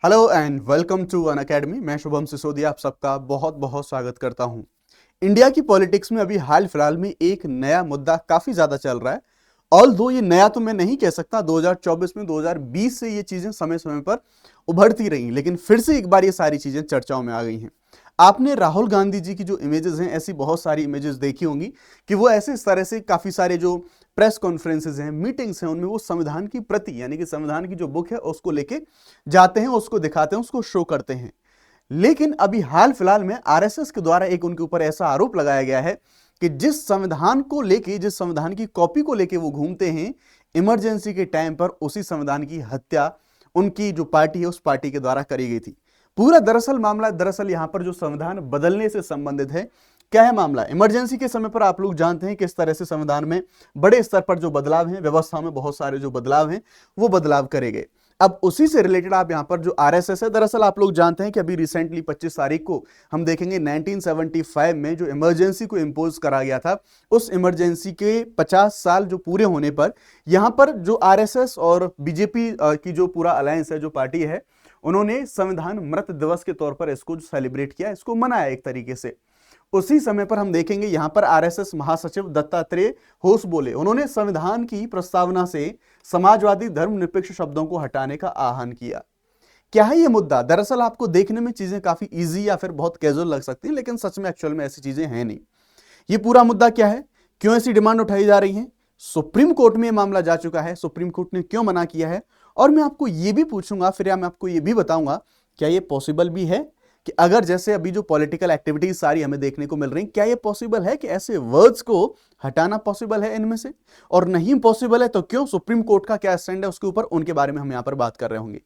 Hello and welcome to Unacademy. मैं शुभम सिसोदिया आप सबका बहुत बहुत स्वागत करता हूं। इंडिया की पॉलिटिक्स में अभी हाल फिलहाल में एक नया मुद्दा काफी ज्यादा चल रहा है। ऑल दो ये नया तो मैं नहीं कह सकता, 2024 में 2020 से ये चीजें समय समय पर उभरती रही, लेकिन फिर से एक बार ये सारी चीजें चर्चाओं में आ गई हैं। आपने राहुल गांधी जी की जो इमेजेस हैं, ऐसी बहुत सारी इमेजेस देखी होंगी कि वो ऐसे इस तरह से काफी सारे जो प्रेस कॉन्फ्रेंसेज हैं, मीटिंग्स हैं, उनमें वो संविधान की प्रति यानी कि संविधान की जो बुक है उसको लेके जाते हैं, उसको दिखाते हैं, उसको शो करते हैं। लेकिन अभी हाल फिलहाल में आरएसएस के द्वारा एक उनके ऊपर ऐसा आरोप लगाया गया है कि जिस संविधान को लेके, जिस संविधान की कॉपी को लेके वो घूमते हैं, इमरजेंसी के टाइम पर उसी संविधान की हत्या उनकी जो पार्टी है उस पार्टी के द्वारा करी गई थी। पूरा दरअसल यहां पर जो संविधान बदलने से संबंधित है। क्या है मामला? इमरजेंसी के समय पर आप लोग जानते हैं किस तरह से संविधान में बड़े स्तर पर जो बदलाव हैं, व्यवस्था में बहुत सारे जो बदलाव हैं वो बदलाव करे गए। अब उसी से रिलेटेड आप यहां पर जो आरएसएस है, दरअसल आप लोग जानते हैं कि अभी रिसेंटली 25 तारीख को हम देखेंगे 1975 में जो इमरजेंसी को इंपोज करा गया था, उस इमरजेंसी के 50 साल जो पूरे होने पर यहां पर जो आरएसएस और बीजेपी की जो पूरा अलायंस है, जो पार्टी है, उन्होंने संविधान मृत दिवस के तौर पर इसको सेलिब्रेट किया, इसको मनाया एक तरीके से। उसी समय पर हम देखेंगे यहां पर आरएसएस महासचिव दत्तात्रेय होस बोले, उन्होंने संविधान की प्रस्तावना से समाजवादी धर्मनिरपेक्ष शब्दों को हटाने का आह्वान किया। क्या है ये मुद्दा? दरअसल आपको देखने में चीजें काफी इजी या फिर बहुत कैजुअल लग सकती हैं, लेकिन सच में एक्चुअल में ऐसी चीजें हैं नहीं। ये पूरा मुद्दा क्या है, क्यों ऐसी डिमांड उठाई जा रही है? सुप्रीम कोर्ट में मामला जा चुका है, सुप्रीम कोर्ट ने क्यों मना किया है, और मैं आपको ये भी पूछूंगा, फिर मैं आपको ये भी बताऊंगा क्या ये पॉसिबल भी है कि अगर जैसे अभी जो पॉलिटिकल एक्टिविटीज सारी हमें देखने को मिल रही, क्या ये पॉसिबल है कि ऐसे वर्ड्स को हटाना पॉसिबल है इनमें से? और नहीं पॉसिबल है तो क्यों? सुप्रीम कोर्ट का क्या स्टैंड है उसके ऊपर, उनके बारे में हम यहां पर बात कर रहे होंगे।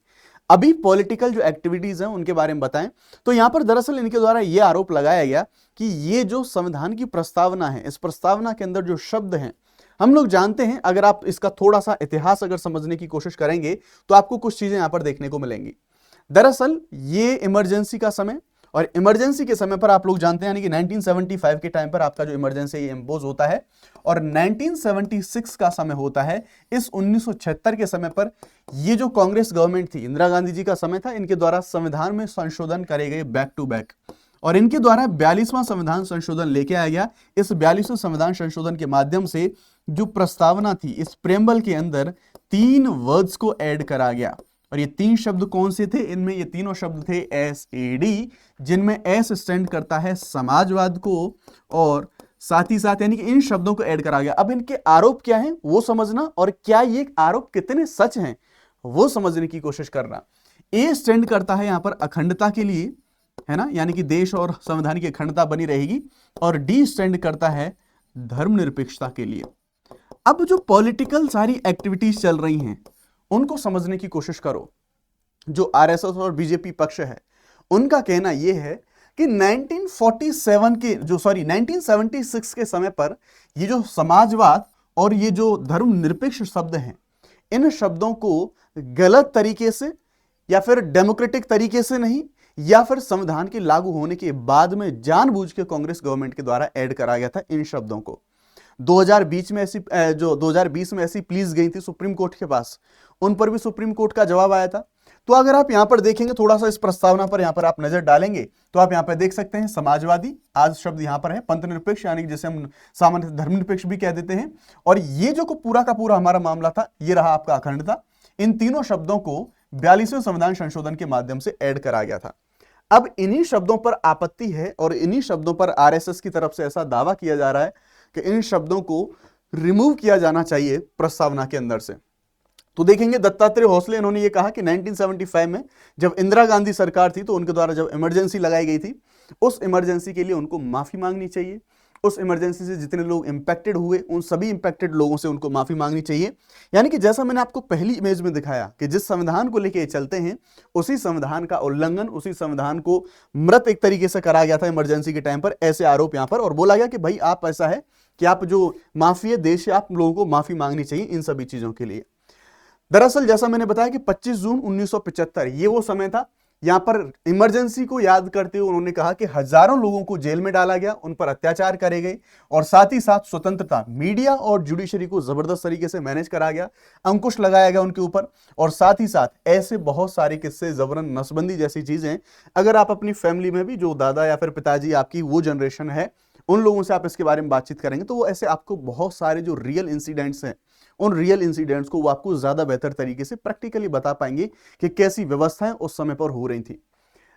अभी पॉलिटिकल जो एक्टिविटीज हैं उनके बारे में बताएं तो यहां पर दरअसल इनके द्वारा यह आरोप लगाया गया कि ये जो संविधान की प्रस्तावना है, इस प्रस्तावना के अंदर जो शब्द हैं, हम लोग जानते हैं, अगर आप इसका थोड़ा सा इतिहास अगर समझने की कोशिश करेंगे तो आपको कुछ चीजें यहां पर देखने को मिलेंगी। दरअसल ये इमरजेंसी का समय, और इमरजेंसी के समय पर आप लोग जानते हैं यानी कि 1975 के टाइम पर आपका जो इमरजेंसी ये इंपोज होता है, और 1976 का समय होता है। इस 1976 के समय पर ये जो कांग्रेस गवर्नमेंट थी, इंदिरा गांधी जी का समय था, इनके द्वारा संविधान में संशोधन करे गए बैक टू बैक, और इनके द्वारा 42वां संविधान संशोधन लेके आया गया। इस 42वें संविधान संशोधन के माध्यम से जो प्रस्तावना थी, इस प्रेम्बल के अंदर 3 वर्ड्स को ऐड करा गया, और ये 3 शब्द कौन से थे? इनमें ये तीनों शब्द थे SAD, जिनमें S स्टैंड करता है समाजवाद को, और साथ ही साथ यानी कि इन शब्दों को ऐड करा गया। अब इनके आरोप क्या हैं वो समझना, और क्या ये आरोप कितने सच हैं वो समझने की कोशिश करना। A स्टैंड करता है यहां पर अखंडता के लिए, है ना, यानी कि देश और संविधान की अखंडता बनी रहेगी, और D स्टैंड करता है धर्मनिरपेक्षता के लिए। अब जो पॉलिटिकल सारी एक्टिविटीज चल रही हैं उनको समझने की कोशिश करो। जो आरएसएस और बीजेपी पक्ष है उनका कहना यह है कि 1976 के समय पर ये जो समाजवाद और ये जो धर्मनिरपेक्ष शब्द हैं, इन शब्दों को गलत तरीके से या फिर डेमोक्रेटिक तरीके से नहीं, या फिर संविधान के लागू होने के बाद में जानबूझ के कांग्रेस गवर्नमेंट के द्वारा ऐड करा गया था इन शब्दों को। 2020 में ऐसी प्लीज गई थी सुप्रीम कोर्ट के पास, उन पर भी सुप्रीम कोर्ट का जवाब आया था। तो अगर आप यहां पर देखेंगे, थोड़ा सा इस प्रस्तावना पर यहां पर आप नजर डालेंगे तो आप यहां पर देख सकते हैं समाजवादी, आज शब्द यहां पर है, पंथ निरपेक्ष यानी जिसे हम सामान्य धर्मनिरपेक्ष भी कह देते हैं, और ये जो पूरा का पूरा हमारा मामला था ये रहा आपका अखंडता। इन तीनों शब्दों को 42वें संविधान संशोधन के माध्यम से ऐड करा गया था। अब इन्हीं शब्दों पर आपत्ति है, और इन्हीं शब्दों पर आरएसएस की तरफ से ऐसा दावा किया जा रहा है कि इन शब्दों को रिमूव किया जाना चाहिए प्रस्तावना के अंदर से। तो देखेंगे दत्तात्रेय होसले, इन्होंने ये कहा कि 1975 में जब इंदिरा गांधी सरकार थी तो उनके द्वारा जब इमरजेंसी लगाई गई थी, उस इमरजेंसी के लिए उनको माफी मांगनी चाहिए। उस इमरजेंसी से जितने लोग इंपैक्टेड हुए उन सभी इंपैक्टेड लोगों से उनको माफी मांगनी चाहिए। यानी कि जैसा मैंने आपको पहली इमेज में दिखाया कि जिस संविधान को लेकर चलते हैं उसी संविधान का उल्लंघन, उसी संविधान को मृत एक तरीके से करा गया था इमरजेंसी के टाइम पर, ऐसे आरोप यहां पर, और बोला गया कि भाई आप ऐसा है कि आप जो माफी है देश है, आप लोगों को माफी मांगनी चाहिए इन सभी चीजों के लिए। दरअसल जैसा मैंने बताया कि 25 जून 1975 ये वो समय था, यहां पर इमरजेंसी को याद करते हुए उन्होंने कहा कि हजारों लोगों को जेल में डाला गया, उन पर अत्याचार करे गए और साथ ही साथ स्वतंत्रता, मीडिया और जुडिशरी को जबरदस्त तरीके से मैनेज करा गया, अंकुश लगाया गया उनके ऊपर। और साथ ही साथ ऐसे बहुत सारे किस्से, जबरन नसबंदी जैसी चीजें, अगर आप अपनी फैमिली में भी जो दादा या फिर पिताजी आपकी वो जनरेशन है उन लोगों से आप इसके बारे में बातचीत करेंगे तो वो ऐसे आपको बहुत सारे जो रियल इंसिडेंट्स हैं उन रियल इंसिडेंट्स को वो आपको ज्यादा बेहतर तरीके से प्रैक्टिकली बता पाएंगे कि कैसी व्यवस्थाएं उस समय पर हो रही थी।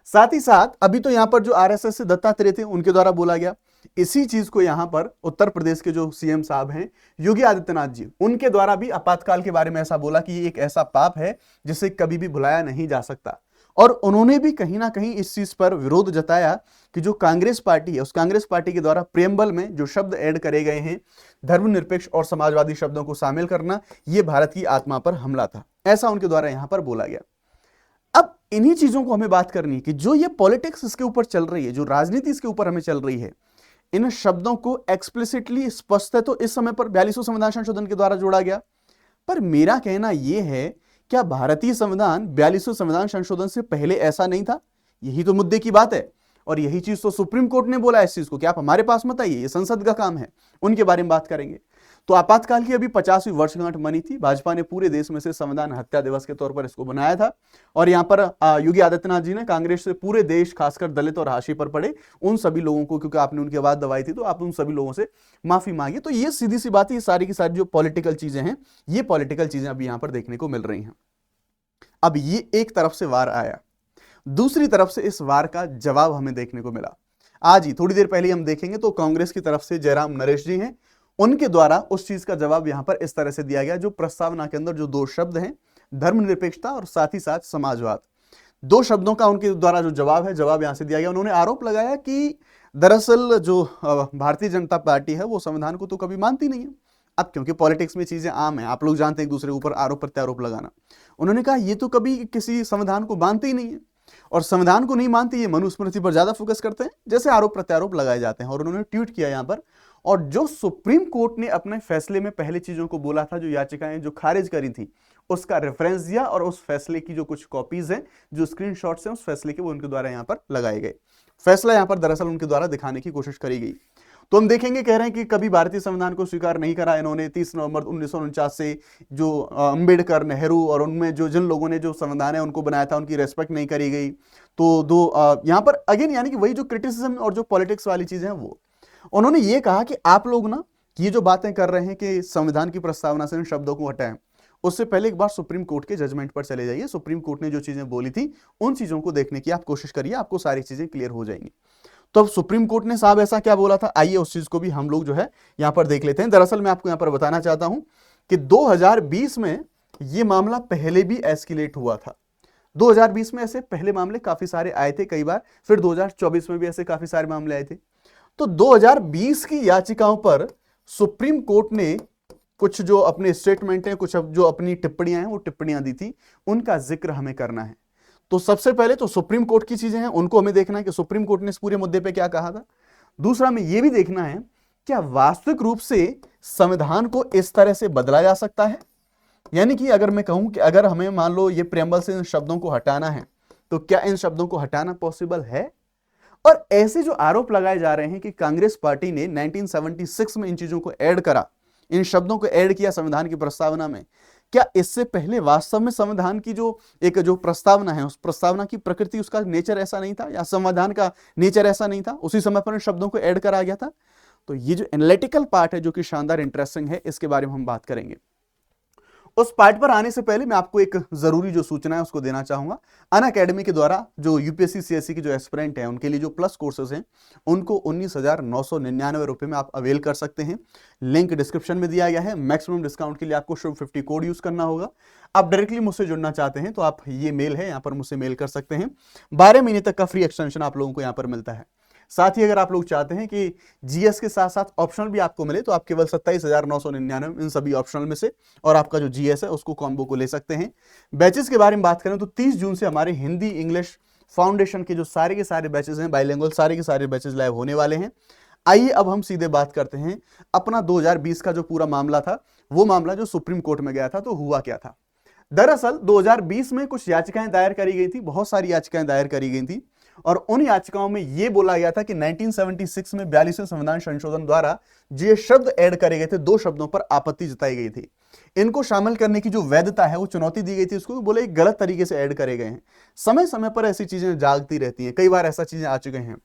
साथ ही साथ अभी तो यहां पर जो आरएसएस से दत्तात्रेय थे उनके द्वारा बोला गया, इसी चीज को यहां पर उत्तर प्रदेश के जो सीएम साहब हैं योगी आदित्यनाथ जी, उनके द्वारा भी आपातकाल के बारे में ऐसा बोला कि ये एक ऐसा पाप है जिसे कभी भी भुलाया नहीं जा सकता। और उन्होंने भी कहीं ना कहीं इस चीज पर विरोध जताया कि जो कांग्रेस पार्टी है उस कांग्रेस पार्टी के द्वारा प्रेम्बल में जो शब्द ऐड करे गए हैं, धर्मनिरपेक्ष और समाजवादी शब्दों को शामिल करना, यह भारत की आत्मा पर हमला था, ऐसा उनके द्वारा यहां पर बोला गया। अब इन्हीं चीजों को हमें बात करनी है कि जो ये पॉलिटिक्स इसके ऊपर चल रही है, जो राजनीति इसके ऊपर हमें चल रही है, इन शब्दों को एक्सप्लिसिटली स्पष्ट है तो इस समय पर 42वां संविधान संशोधन के द्वारा जोड़ा गया। पर मेरा कहना यह है, क्या भारतीय संविधान 42वें संविधान संशोधन से पहले ऐसा नहीं था? यही तो मुद्दे की बात है और यही चीज तो सुप्रीम कोर्ट ने बोला है इस चीज को कि आप हमारे पास मत आइए, ये संसद का काम है, उनके बारे में बात करेंगे। तो आपातकाल की अभी 50वीं वर्षगांठ मनी थी, भाजपा ने पूरे देश में से संविधान हत्या दिवस के तौर पर इसको बनाया था और यहां पर योगी आदित्यनाथ जी ने कांग्रेस से पूरे देश, खासकर दलित और हाशिए पर पड़े उन सभी लोगों को, क्योंकि आपने उनकी आवाज दबाई थी तो आप उन सभी लोगों से माफी मांगी। तो ये सीधी सी बात है, ये सारी की सारी जो पॉलिटिकल चीजें हैं, ये पॉलिटिकल चीजें अभी यहां पर देखने को मिल रही हैं। अब ये एक तरफ से वार आया, दूसरी तरफ से इस वार का जवाब हमें देखने को मिला। आज ही थोड़ी देर पहले हम देखेंगे तो कांग्रेस की तरफ से जयराम नरेश जी हैं, उनके द्वारा उस चीज का जवाब यहां पर इस तरह से दिया गया, जो प्रस्तावना के अंदर जो दो शब्द हैं, धर्मनिरपेक्षता और साथ ही साथ समाजवाद, दो शब्दों का उनके द्वारा जो जवाब है, जवाब यहां से दिया गया। उन्होंने आरोप लगाया कि दरअसल जो भारतीय जनता पार्टी है वो संविधान को तो कभी मानती नहीं है। अब क्योंकि पॉलिटिक्स में चीजें आम है, आप लोग जानते हैं एक दूसरे के ऊपर आरोप प्रत्यारोप लगाना, उन्होंने कहा ये तो कभी किसी संविधान को मानते ही नहीं है और संविधान को नहीं मानते, ये मनुस्मृति पर ज्यादा फोकस करते हैं, जैसे आरोप प्रत्यारोप लगाए जाते हैं। और उन्होंने ट्वीट किया यहां पर, और जो सुप्रीम कोर्ट ने अपने फैसले में पहले चीजों को बोला था, जो याचिकाएं जो खारिज करी थी, उसका रेफरेंस दिया और उस फैसले की जो कुछ कॉपीज हैं, जो स्क्रीनशॉट्स हैं उस फैसले के, वो उनके द्वारा यहां पर लगाए गए। फैसला यहां पर दरअसल उनके द्वारा दिखाने की कोशिश करी गई। तो हम देखेंगे, कह रहे हैं कि कभी भारतीय संविधान को स्वीकार नहीं करा इन्होंने। 30 नवंबर 1949 से जो अंबेडकर, नेहरू और उनमें जो जिन लोगों ने जो संविधान है उनको बनाया था, उनकी रेस्पेक्ट नहीं करी गई। तो यहां पर अगेन यानी कि वही जो क्रिटिसिज्म और जो पॉलिटिक्स वाली चीजें हैं, वो उन्होंने ये कहा कि आप लोग ना ये जो बातें कर रहे हैं कि संविधान की प्रस्तावना से इन शब्दों को हटाएं, उससे पहले एक बार सुप्रीम कोर्ट के जजमेंट पर चले जाइए। सुप्रीम कोर्ट ने जो चीजें बोली थी उन चीजों को देखने की आप कोशिश करिए, आपको सारी चीजें क्लियर हो जाएंगी। तो अब सुप्रीम कोर्ट ने साहब ऐसा क्या बोला था, आइए उस चीज को भी हम लोग जो है यहां पर देख लेते हैं। दरअसल मैं आपको यहां पर बताना चाहता हूं कि 2020 में यह मामला पहले भी एस्केलेट हुआ था। 2020 में ऐसे पहले मामले काफी सारे आए थे कई बार, फिर 2024 में भी ऐसे काफी सारे मामले आए थे। तो 2020 की याचिकाओं पर सुप्रीम कोर्ट ने कुछ जो अपने स्टेटमेंट हैं, कुछ जो अपनी टिप्पणियां हैं, वो टिप्पणियां दी थी, उनका जिक्र हमें करना है। तो सबसे पहले तो सुप्रीम कोर्ट की चीजें हैं, उनको हमें देखना है कि सुप्रीम कोर्ट ने इस पूरे मुद्दे पे क्या कहा था। दूसरा हमें यह भी देखना है क्या वास्तविक रूप से संविधान को इस तरह से बदला जा सकता है, यानी कि अगर मैं कहूं कि अगर हमें मान लो ये प्रेम्बल से इन शब्दों को हटाना है, तो क्या इन शब्दों को हटाना पॉसिबल है। और ऐसे जो आरोप लगाए जा रहे हैं कि कांग्रेस पार्टी ने 1976 में इन चीजों को ऐड करा, इन शब्दों को ऐड किया संविधान की प्रस्तावना में, क्या इससे पहले वास्तव में संविधान की जो प्रस्तावना है, उस प्रस्तावना की प्रकृति, उसका नेचर ऐसा नहीं था, या संविधान का नेचर ऐसा नहीं था, उसी समय पर इन शब्दों को ऐड करा गया था। तो ये जो एनालिटिकल पार्ट है, जो कि शानदार इंटरेस्टिंग है, इसके बारे में हम बात करेंगे। उस पार्ट पर आने से पहले मैं आपको एक जरूरी जो सूचना है उसको देना चाहूंगा। अनअकैडमी के द्वारा जो यूपीएससी सीएससी की जो एस्पिरेंट हैं, उनके लिए जो प्लस कोर्सेज हैं, उनको 19,999 रुपए में आप अवेल कर सकते हैं। लिंक डिस्क्रिप्शन में दिया गया है। मैक्सिमम डिस्काउंट के लिए आपको शुभ 50 कोड यूज करना होगा। आप डायरेक्टली मुझसे जुड़ना चाहते हैं तो आप ये मेल है, यहाँ पर मुझसे मेल कर सकते हैं। 12 महीने तक का फ्री एक्सटेंशन आप लोगों को यहाँ पर मिलता है। साथ ही अगर आप लोग चाहते हैं कि जीएस के साथ साथ ऑप्शनल भी आपको मिले, तो आप केवल 27,999 इन सभी ऑप्शनल में से और आपका जो जीएस है उसको कॉम्बो को ले सकते हैं। बैचेस के बारे में बात करें तो 30 जून से हमारे हिंदी इंग्लिश फाउंडेशन के जो सारे के सारे बैचेस हैं, बाइलिंगुअल सारे के सारे बैचेस लाइव होने वाले हैं। आइए अब हम सीधे बात करते हैं अपना 2020 का जो पूरा मामला था, वो मामला जो सुप्रीम कोर्ट में गया था, तो हुआ क्या था। दरअसल 2020 में कुछ याचिकाएं दायर करी गई थी, बहुत सारी याचिकाएं दायर करी गई थी, और उन याचिकाओं में यह बोला गया था कि 1976 में 42वें संविधान संशोधन द्वारा जो शब्द ऐड करे गए थे, दो शब्दों पर आपत्ति जताई गई थी। इनको शामिल करने की जो वैधता है वो चुनौती दी गई थी उसको, बोले गलत तरीके से ऐड करे गए हैं। समय समय पर ऐसी चीजें जागती रहती हैं, कई बार ऐसा चीजें आ चुके हैं।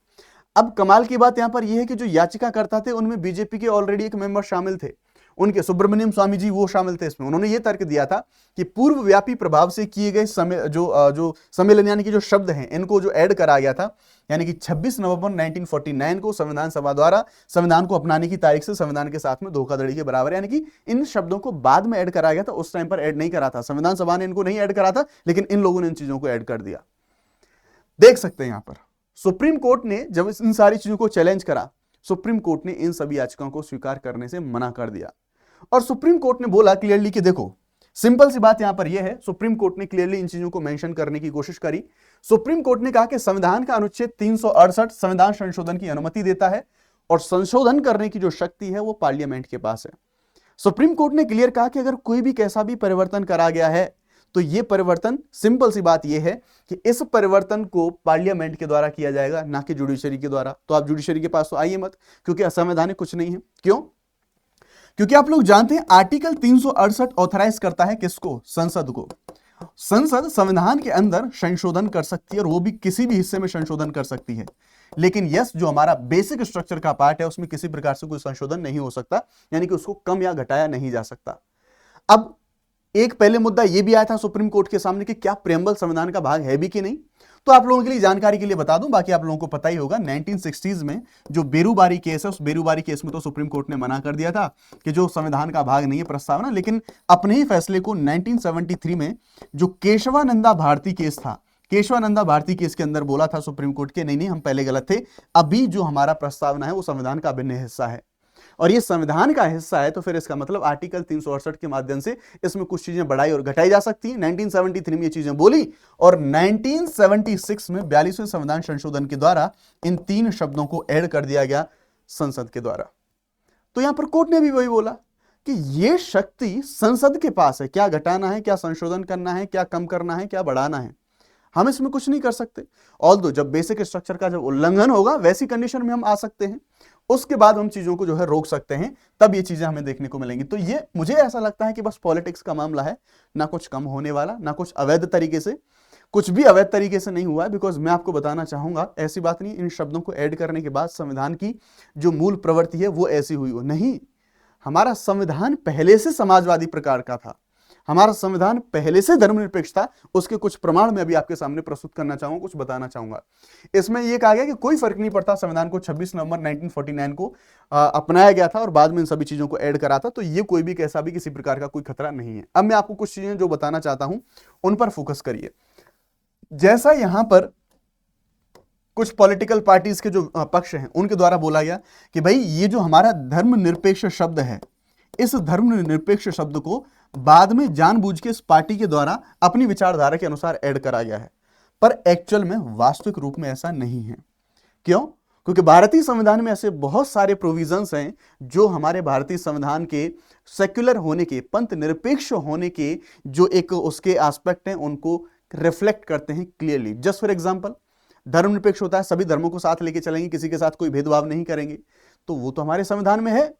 अब कमाल की बात यहां पर यह है कि जो याचिकाकर्ता थे उनमें बीजेपी के ऑलरेडी एक मेंबर शामिल थे, उनके सुब्रमण्यम स्वामी जी वो शामिल थे इसमें। उन्होंने ये तर्क दिया था कि पूर्व व्यापी प्रभाव से किए गए जो सम्मेलन यानी कि जो शब्द हैं इनको जो ऐड करा गया था, यानी कि 26 नवंबर 1949 को संविधान सभा द्वारा संविधान को अपनाने की तारीख से संविधान के साथ में धोखाधड़ी के बराबर, यानी कि इन शब्दों को बाद में ऐड करा गया था, उस टाइम पर ऐड नहीं करा था, संविधान सभा ने इनको नहीं ऐड करा था, लेकिन इन लोगों ने इन चीजों को ऐड कर दिया। देख सकते हैं यहां पर सुप्रीम कोर्ट ने जब इन सारी चीजों को चैलेंज करा, सुप्रीम कोर्ट ने इन सभी याचिकाओं को स्वीकार करने से मना कर दिया। और सुप्रीम कोर्ट ने बोला क्लियरली कि देखो, सिंपल सी बात यहां पर यह है, सुप्रीम कोर्ट ने क्लियरली इन चीजों को मेंशन करने की कोशिश करी। सुप्रीम कोर्ट ने कहा कि संविधान का अनुच्छेद 368 संविधान संशोधन की अनुमति देता है और संशोधन करने की जो शक्ति है वो पार्लियामेंट के पास है। सुप्रीम कोर्ट ने क्लियर कहा कि अगर कोई भी कैसा भी परिवर्तन करा गया है तो यह परिवर्तन, सिंपल सी बात यह है कि इस परिवर्तन को पार्लियामेंट के द्वारा किया जाएगा, ना कि जुडिशरी के द्वारा। तो आप जुडिशरी के पास तो आइए मत, क्योंकि असंवैधानिक कुछ नहीं है। क्यों? क्योंकि आप लोग जानते हैं आर्टिकल 368 ऑथराइज करता है किसको? संसद को। संसद संविधान के अंदर संशोधन कर सकती है और वो भी किसी भी हिस्से में संशोधन कर सकती है, लेकिन यस जो हमारा बेसिक स्ट्रक्चर का पार्ट है उसमें किसी प्रकार से कोई संशोधन नहीं हो सकता, यानी कि उसको कम या घटाया नहीं जा सकता। अब एक पहले मुद्दा यह भी आया था सुप्रीम कोर्ट के सामने कि क्या प्रेम्बल संविधान का भाग है भी कि नहीं। तो आप लोगों के लिए जानकारी के लिए बता दूं, बाकी आप लोगों को पता ही होगा, 1960s में जो बेरूबारी केस है, उस बेरूबारी केस में तो सुप्रीम कोर्ट ने मना कर दिया था कि जो संविधान का भाग नहीं है प्रस्तावना, लेकिन अपने ही फैसले को 1973 में जो केशवानंदा भारती केस था, केशवानंदा भारती केस के अंदर बोला था सुप्रीम कोर्ट के नहीं हम पहले गलत थे, अभी जो हमारा प्रस्तावना है वो संविधान का अभिन्न हिस्सा है, और ये संविधान का हिस्सा है, तो फिर इसका मतलब आर्टिकल 368 के माध्यम से इसमें कुछ चीजें बढ़ाई और घटाई जा सकती हैं। 1973 में ये चीजें बोली और 1976 में 42वें संविधान संशोधन के द्वारा इन तीन शब्दों को ऐड कर दिया गया संसद के द्वारा। तो यहां पर कोर्ट ने भी वही बोला कि यह शक्ति संसद के पास है, क्या घटाना है, क्या संशोधन करना है, क्या कम करना है, क्या बढ़ाना है, हम इसमें कुछ नहीं कर सकते। ऑल्दो जब बेसिक स्ट्रक्चर का जब उल्लंघन होगा वैसी कंडीशन में हम आ सकते हैं, उसके बाद हम चीजों को जो है रोक सकते हैं, तब ये चीजें हमें देखने को मिलेंगी। तो ये मुझे ऐसा लगता है कि बस पॉलिटिक्स का मामला है, ना कुछ कम होने वाला, ना कुछ अवैध तरीके से, कुछ भी अवैध तरीके से नहीं हुआ है। बिकॉज मैं आपको बताना चाहूंगा ऐसी बात नहीं इन शब्दों को ऐड करने के बाद संविधान की जो मूल प्रवृत्ति है वो ऐसी हुई हो, नहीं। हमारा संविधान पहले से समाजवादी प्रकार का था, हमारा संविधान पहले से धर्मनिरपेक्ष था। उसके कुछ प्रमाण मैं अभी आपके सामने प्रस्तुत करना चाहूंगा, कुछ बताना चाहूंगा। इसमें यह कहा गया कि कोई फर्क नहीं पड़ता, संविधान को 26 नवंबर 1949 को अपनाया गया था और बाद में इन सभी चीजों को ऐड करा था, तो ये कोई भी कैसा भी किसी प्रकार का कोई खतरा नहीं है। अब मैं आपको कुछ चीजें जो बताना चाहता हूं उन पर फोकस करिए। जैसा यहां पर कुछ पॉलिटिकल पार्टीज के जो पक्ष हैं उनके द्वारा बोला गया कि भाई ये जो हमारा धर्मनिरपेक्ष शब्द है, इस धर्मनिरपेक्ष शब्द को बाद में जानबूझ के इस पार्टी के द्वारा अपनी विचारधारा के अनुसार ऐड करा गया है, पर एक्चुअल में वास्तविक रूप में ऐसा नहीं है। क्यों? क्योंकि भारतीय संविधान में ऐसे बहुत सारे प्रोविजंस हैं जो हमारे भारतीय संविधान के सेक्युलर होने के, पंथ निरपेक्ष होने के जो एक उसके एस्पेक्ट हैं उनको रिफ्लेक्ट करते हैं क्लियरली। जस्ट फॉर एग्जांपल, धर्मनिरपेक्ष होता है, सभी धर्मों को साथ लेके चलेंगे, किसी के साथ कोई भेदभाव नहीं करेंगे, तो वो तो हमारे संविधान में है।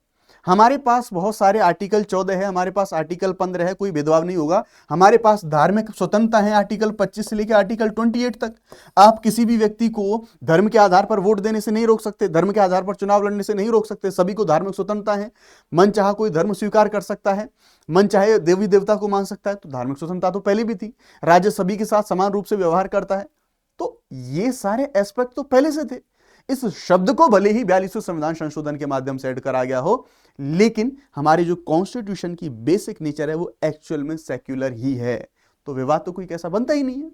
हमारे पास बहुत सारे आर्टिकल 14 है, हमारे पास आर्टिकल 15 है, कोई भेदभाव नहीं होगा। हमारे पास धार्मिक स्वतंत्रता है, आर्टिकल 25 से लेकर आर्टिकल 28 तक। आप किसी भी व्यक्ति को धर्म के आधार पर वोट देने से नहीं रोक सकते, धर्म के आधार पर चुनाव लड़ने से नहीं रोक सकते। सभी को धार्मिक स्वतंत्रता है, मन चाहा कोई धर्म स्वीकार कर सकता है, मन चाहे देवी देवता को मान सकता है। तो धार्मिक स्वतंत्रता तो पहले भी थी, राज्य सभी के साथ समान रूप से व्यवहार करता है। तो ये सारे एस्पेक्ट तो पहले से थे। इस शब्द को भले ही 42वें संविधान संशोधन के माध्यम से ऐड करा गया हो, लेकिन हमारी जो कॉन्स्टिट्यूशन की बेसिक नेचर है वो एक्चुअल में सेक्युलर ही है, तो विवाद तो कोई कैसा बनता ही नहीं है।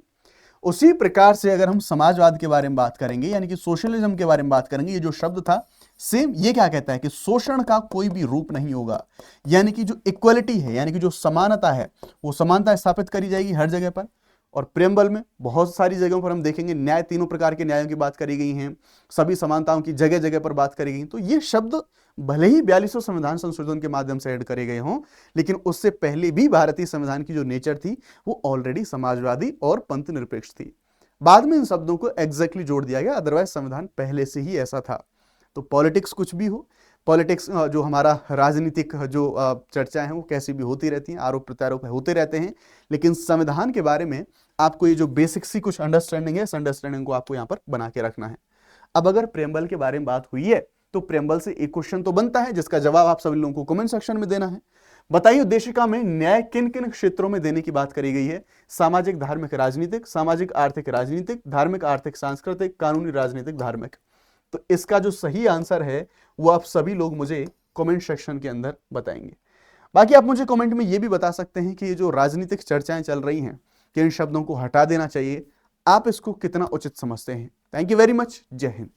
उसी प्रकार से अगर हम समाजवाद के बारे में बात करेंगे, यानी कि सोशलिज्म के बारे में बात करेंगे, ये जो शब्द था सेम ये क्या कहता है कि शोषण का कोई भी रूप नहीं होगा, यानी कि जो इक्वलिटी है, यानी कि जो समानता है, वो समानता स्थापित करी जाएगी हर जगह पर। और प्रेम्बल में बहुत सारी जगहों पर हम देखेंगे न्याय, तीनों प्रकार के न्यायों की बात करी गई हैं, सभी समानताओं की जगह जगह पर बात करी गई। तो ये शब्द भले ही 42वें संविधान संशोधन के माध्यम से ऐड करे गए हों, लेकिन उससे पहले भी भारतीय संविधान की जो नेचर थी वो ऑलरेडी समाजवादी और पंथ निरपेक्ष थी। बाद में इन शब्दों को एग्जैक्टली जोड़ दिया गया, अदरवाइज संविधान पहले से ही ऐसा था। तो पॉलिटिक्स कुछ भी हो, पॉलिटिक्स जो हमारा राजनीतिक जो चर्चाएं हैं वो कैसी भी होती रहती हैं, आरोप प्रत्यारोप होते रहते हैं, लेकिन संविधान के बारे में आपको ये जो बेसिक सी कुछ अंडरस्टैंडिंग है, इस अंडरस्टैंडिंग को आपको यहाँ पर बना के रखना है। अब अगर प्रेम्बल के बारे में बात हुई है तो प्रेम्बल से एक क्वेश्चन तो बनता है जिसका जवाब आप सभी लोगों को कमेंट सेक्शन में देना है। बताइए उद्देशिका में न्याय किन किन क्षेत्रों में देने की बात करी गई है? सामाजिक, धार्मिक, राजनीतिक, सामाजिक आर्थिक राजनीतिक, धार्मिक आर्थिक सांस्कृतिक, कानूनी राजनीतिक धार्मिक। तो इसका जो सही आंसर है वो आप सभी लोग मुझे कमेंट सेक्शन के अंदर बताएंगे। बाकी आप मुझे कमेंट में ये भी बता सकते हैं कि ये जो राजनीतिक चर्चाएं चल रही हैं कि इन शब्दों को हटा देना चाहिए, आप इसको कितना उचित समझते हैं। Thank you very much. जय हिंद।